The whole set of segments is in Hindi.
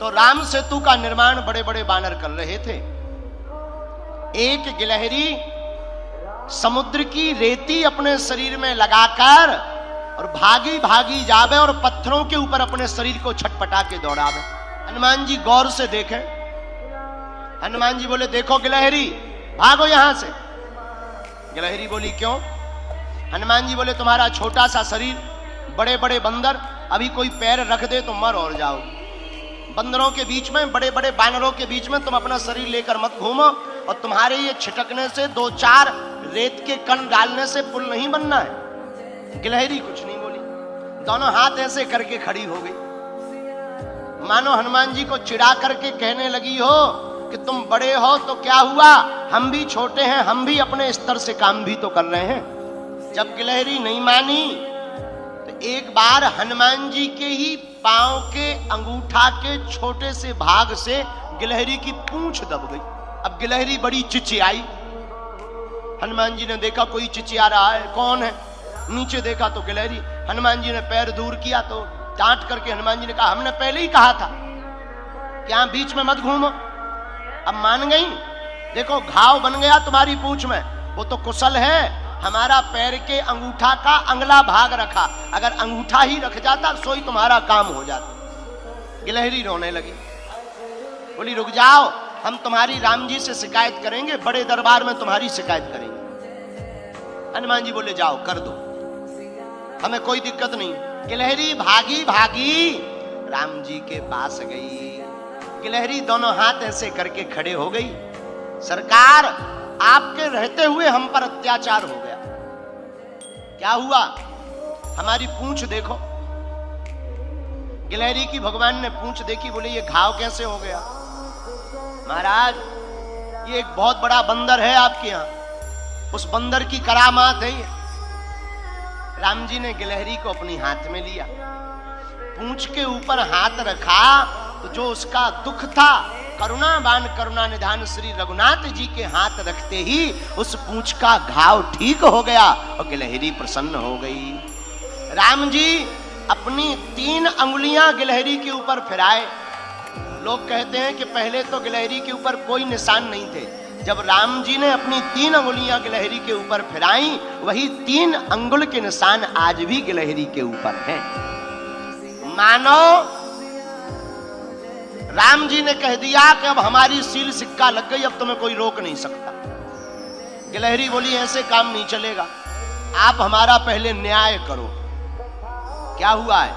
तो राम सेतु का निर्माण बड़े बड़े बानर कर रहे थे। एक गिलहरी समुद्र की रेती अपने शरीर में लगाकर और भागी भागी जावे और पत्थरों के ऊपर अपने शरीर को छटपटा के दौड़ावे। हनुमान जी गौर से देखें। हनुमान जी बोले, देखो गिलहरी, भागो यहां से। गिलहरी बोली, क्यों? हनुमान जी बोले, तुम्हारा छोटा सा शरीर, बड़े बड़े बंदर, अभी कोई पैर रख दे तो मर और जाओगे। बंदरों के बीच में, बड़े बड़े बानरों के बीच में तुम अपना शरीर लेकर मत घूमो, और तुम्हारे ये छिटकने से, दो चार रेत के कण डालने से पुल नहीं बनना है। गिलहरी कुछ नहीं बोली, दोनों हाथ ऐसे करके खड़ी हो गई, मानो हनुमान जी को चिढ़ा करके कहने लगी हो कि तुम बड़े हो तो क्या हुआ, हम भी छोटे हैं, हम भी अपने स्तर से काम भी तो कर रहे हैं। जब गिलहरी नहीं मानी तो एक बार हनुमान जी के ही पांव के अंगूठा के छोटे से भाग से गिलहरी की पूंछ दब गई। अब गिलहरी बड़ी चिचियाई। हनुमान जी ने देखा कोई चिचिया रहा है, कौन है? नीचे देखा तो गिलहरी। हनुमान जी ने पैर दूर किया तो डांट करके हनुमान जी ने कहा, हमने पहले ही कहा था कि यहां बीच में मत घूमो। अब मान गई, देखो घाव बन गया तुम्हारी पूंछ में, वो तो कुशल है, हमारा पैर के अंगूठा का अगला भाग रखा, अगर अंगूठा ही रख जाता सोई तुम्हारा काम हो जाता। गिलहरी रोने लगी, बोली रुक जाओ, हम तुम्हारी राम जी से शिकायत करेंगे, बड़े दरबार में तुम्हारी शिकायत करेंगे। हनुमान जी बोले, जाओ कर दो, हमें कोई दिक्कत नहीं। गिलहरी भागी भागी राम जी के पास गई। गिलहरी दोनों हाथ ऐसे करके खड़े हो गई, सरकार आपके रहते हुए हम पर अत्याचार हो गया। क्या हुआ? हमारी पूंछ देखो। गिलहरी की भगवान ने पूंछ देखी, बोले ये घाव कैसे हो गया? महाराज, ये एक बहुत बड़ा बंदर है आपके यहां, उस बंदर की करामात है ये। राम जी ने गिलहरी को अपनी हाथ में लिया, पूंछ के ऊपर हाथ रखा तो जो उसका दुख था, करुणावान करुणा निधान श्री रघुनाथ जी के हाथ रखते ही उस पूंछ का घाव ठीक हो गया और गिलहरी प्रसन्न हो गई। राम जी अपनी 3 अंगुलियां गिलहरी के ऊपर फिराए। लोग कहते हैं कि पहले तो गिलहरी के ऊपर कोई निशान नहीं थे, जब राम जी ने अपनी 3 अंगुलियां गिलहरी के ऊपर फिराई, वही 3 अंगुल के निशान आज भी गिलहरी के ऊपर हैं। मानो राम जी ने कह दिया कि अब हमारी सील सिक्का लग गई, अब तुम्हें कोई रोक नहीं सकता। गिलहरी बोली, ऐसे काम नहीं चलेगा, आप हमारा पहले न्याय करो। क्या हुआ है?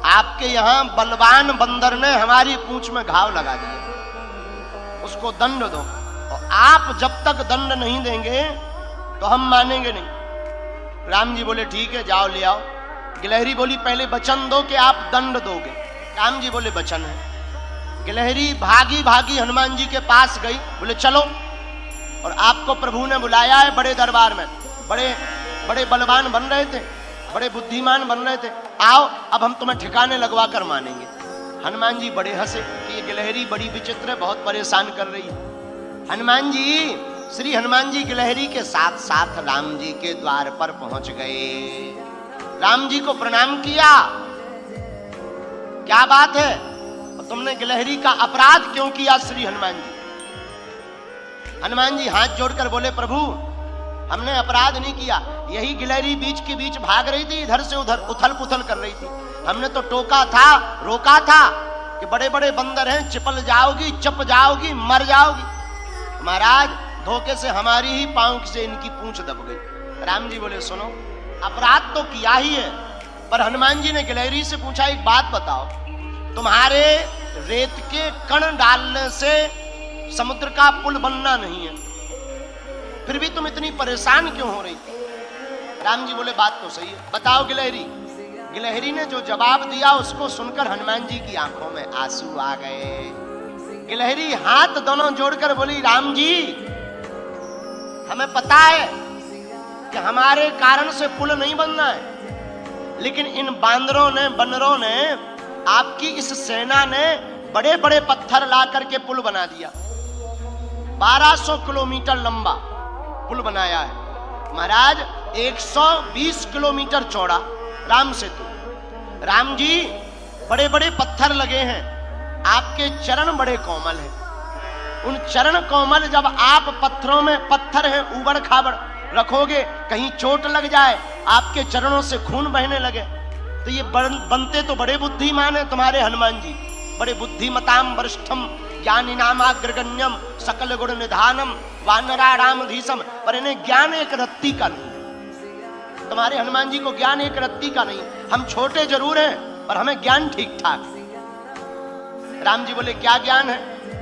आपके यहां बलवान बंदर ने हमारी पूंछ में घाव लगा दिया, उसको दंड दो, और आप जब तक दंड नहीं देंगे तो हम मानेंगे नहीं। राम जी बोले, ठीक है, जाओ ले आओ। गिलहरी बोली, पहले वचन दो कि आप दंड दोगे। राम जी बोले, वचन है। गिलहरी भागी भागी हनुमान जी के पास गई, बोले चलो, और आपको प्रभु ने बुलाया है बड़े दरबार में, बड़े बड़े बलवान बन रहे थे, बड़े बुद्धिमान बन रहे थे, आओ अब हम तुम्हें ठिकाने लगवा कर मानेंगे। हनुमान जी बड़े हंसे कि ये गिलहरी बड़ी विचित्र है, बहुत परेशान कर रही है। हनुमान जी, श्री हनुमान जी गिलहरी के साथ साथ राम जी के द्वार पर पहुंच गए। राम जी को प्रणाम किया। क्या बात है, तुमने गिलहरी का अपराध क्यों किया श्री हनुमान जी? हनुमान जी हाथ जोड़कर बोले, प्रभु हमने अपराध नहीं किया, यही गिलहरी बीच के बीच भाग रही थी, इधर से उधर उथल पुथल कर रही थी, हमने तो टोका था, रोका था कि बड़े बड़े बंदर हैं, चिपल जाओगी, चप जाओगी, मर जाओगी। महाराज धोखे से हमारी ही पांव से इनकी पूंछ दब गई। राम जी बोले, सुनो, अपराध तो किया ही है, पर हनुमान जी ने गिलहरी से पूछा, एक बात बताओ, तुम्हारे रेत के कण डालने से समुद्र का पुल बनना नहीं है, फिर भी तुम इतनी परेशान क्यों हो रही थी? राम जी बोले, बात तो सही है, बताओ गिलहरी। गिलहरी ने जो जवाब दिया उसको सुनकर हनुमान जी की आंखों में आंसू आ गए। गिलहरी हाथ दोनों जोड़कर बोली, राम जी हमें पता है कि हमारे कारण से पुल नहीं बनना है, लेकिन इन बांदरों ने, बंदरों ने, आपकी इस सेना ने बड़े बड़े पत्थर ला करके पुल बना दिया। 1200 किलोमीटर लंबा पुल बनाया है महाराज, 120 किलोमीटर चौड़ा राम सेतु। राम जी बड़े बड़े पत्थर लगे हैं, आपके चरण बड़े कोमल हैं। उन चरण कोमल जब आप पत्थरों में, पत्थर है उबड़ खाबड़, रखोगे, कहीं चोट लग जाए, आपके चरणों से खून बहने लगे, तो ये बनते तो बड़े बुद्धिमान है तुम्हारे हनुमान जी, बड़े बुद्धिमताम वरिष्ठम ज्ञानिनामाग्रगण्यम सकल गुण निधानम वानराणामधीशम, पर इन्हें ज्ञान एक रत्ती का नहीं। तुम्हारे हनुमान जी को ज्ञान एक रत्ती का नहीं। हम छोटे जरूर हैं पर हमें ज्ञान ठीक ठाक। राम जी बोले क्या ज्ञान है?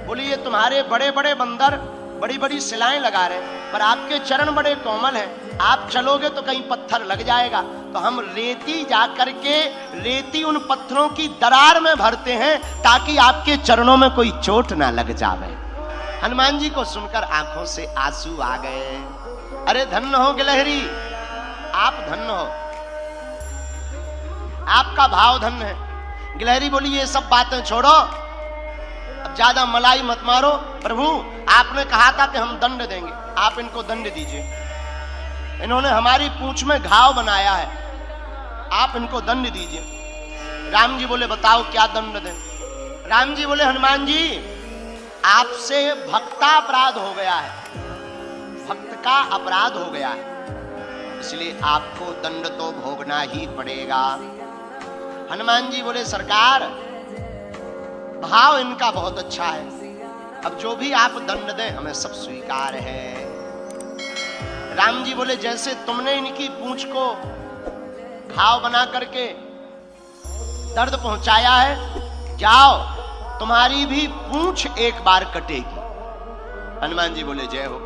बोले ये तुम्हारे बड़े बड़े बंदर बड़ी बड़ी शिलाएं लगा रहे हैं, पर आपके चरण बड़े कोमल हैं, आप चलोगे तो कहीं पत्थर लग जाएगा, तो हम रेती जा करके रेती उन पत्थरों की दरार में भरते हैं ताकि आपके चरणों में कोई चोट ना लग जावे। हनुमान जी को सुनकर आंखों से आंसू आ गए। अरे धन्य हो गिलहरी, आप धन्य हो, आपका भाव धन्य है। गिलहरी बोली ये सब बातें छोड़ो, अब ज्यादा मलाई मत मारो। प्रभु आपने कहा था कि हम दंड देंगे, आप इनको दंड दीजिए। इन्होंने हमारी पूंछ में घाव बनाया है, आप इनको दंड दीजिए। राम जी बोले बताओ क्या दंड दें? राम जी बोले हनुमान जी आपसे भक्ता अपराध हो गया है, भक्त का अपराध हो गया है, इसलिए आपको दंड तो भोगना ही पड़ेगा। हनुमान जी बोले सरकार भाव इनका बहुत अच्छा है, अब जो भी आप दंड दें हमें सब स्वीकार है। राम जी बोले जैसे तुमने इनकी पूंछ को घाव बना करके दर्द पहुंचाया है, जाओ तुम्हारी भी पूंछ एक बार कटेगी। हनुमान जी बोले जय हो।